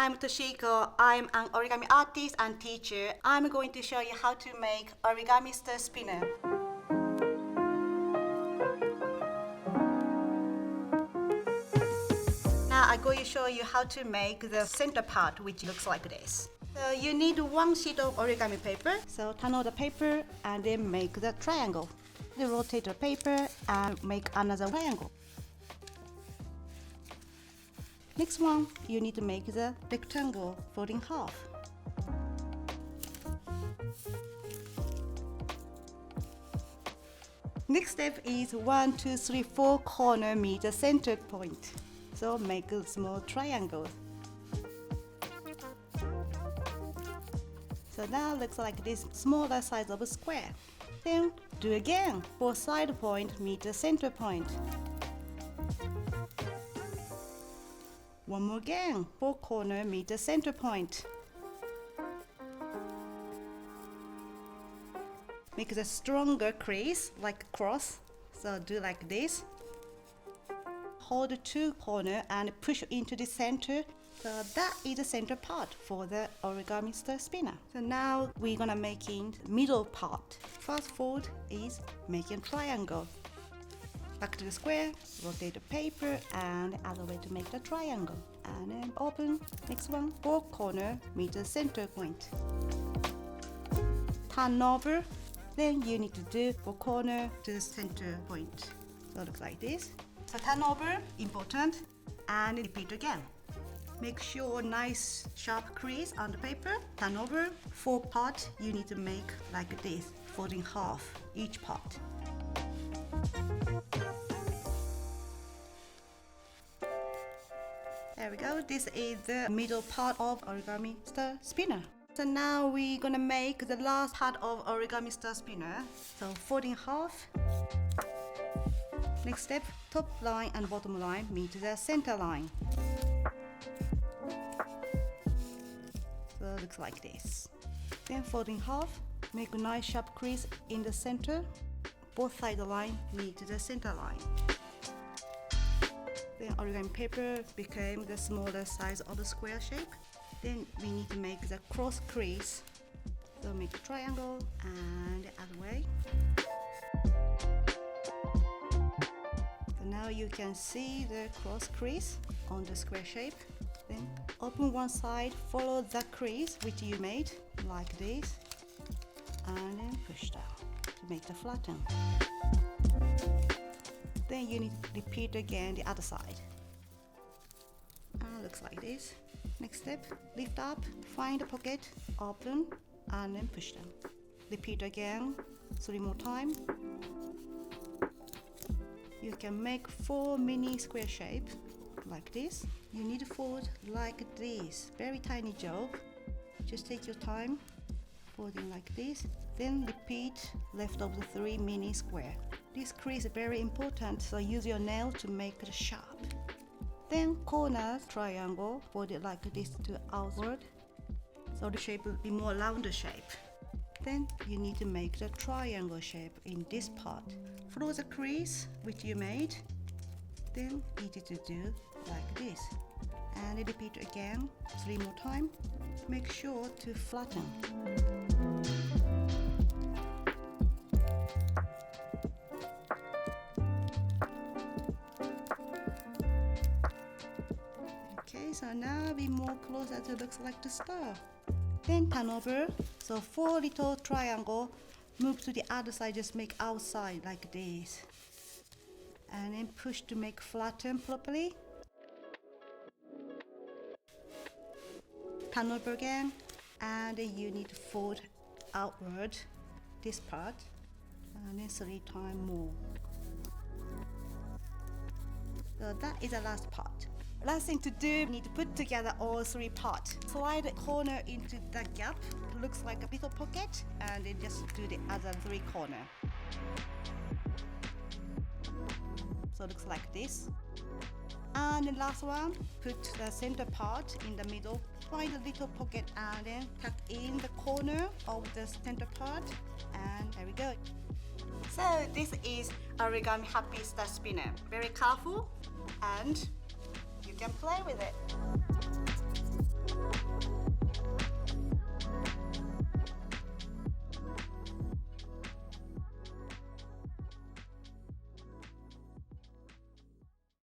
I'm Toshiko. I'm an origami artist and teacher. I'm going to show you how to make origami star spinner. Now I'm going to show you how to make the center part, which looks like this. So you need one sheet of origami paper. So turn on the paper and then make the triangle. Then rotate the paper and make another triangle. Next one, you need to make the rectangle fold in half. Next step is 1, 2, 3, 4 corner meet the center point. So make a small triangle. So now looks like this smaller size of a square. Then do again. 4 side point meet the center point. One more again. 4 corner meet the center point. Make the stronger crease like a cross. So do like this. Hold the 2 corner and push into the center. So that is the center part for the origami star spinner. So now we're gonna make in the middle part. First fold is making triangle. Back to the square, rotate the paper and the other way to make the triangle. And then open. Next one, 4 corner meet the center point. Turn over. Then you need to do 4 corner to the center point. So it looks like this. So turn over, important, and repeat again. Make sure nice sharp crease on the paper. Turn over. 4 parts you need to make like this, folding half each part. There we go. This is the middle part of origami star spinner. So now we're gonna make the last part of origami star spinner. So folding half. Next step, top line and bottom line meet the center line. So it looks like this. Then folding half, make a nice sharp crease in the center. Both side line meet the center line. Then origami paper became the smaller size of the square shape. Then we need to make the cross crease. So make a triangle and the other way. So now you can see the cross crease on the square shape. Then open one side, follow the crease which you made like this, and then push down to make the flatten. Then you need to repeat again the other side. And looks like this. Next step, lift up, find a pocket, open, and then push down. Repeat again 3 more times. You can make 4 mini square shape like this. You need to fold like this, very tiny job. Just take your time, folding like this. Then repeat left of the 3 mini square. This crease is very important, so use your nail to make it sharp. Then corner triangle, fold it like this to outward, so the shape will be more rounder shape. Then you need to make the triangle shape in this part. Follow the crease which you made. Then easy to do like this. And repeat again 3 more times. Make sure to flatten. Okay, so now we more closer to looks like the star. Then turn over. So 4 little triangle. Move to the other side, just make outside like this. And then push to make flatten properly. Turn over again, and then you need to fold outward this part, and then 3 times more. So that is the last part. Last thing to do, you need to put together all 3 parts. Slide the corner into the gap, looks like a little pocket, and then just do the other 3 corners. So it looks like this. And the last one, put the center part in the middle, find a little pocket and then tuck in the corner of the center part, and there we go. So this is origami happy star spinner. Very colorful and you can play with it.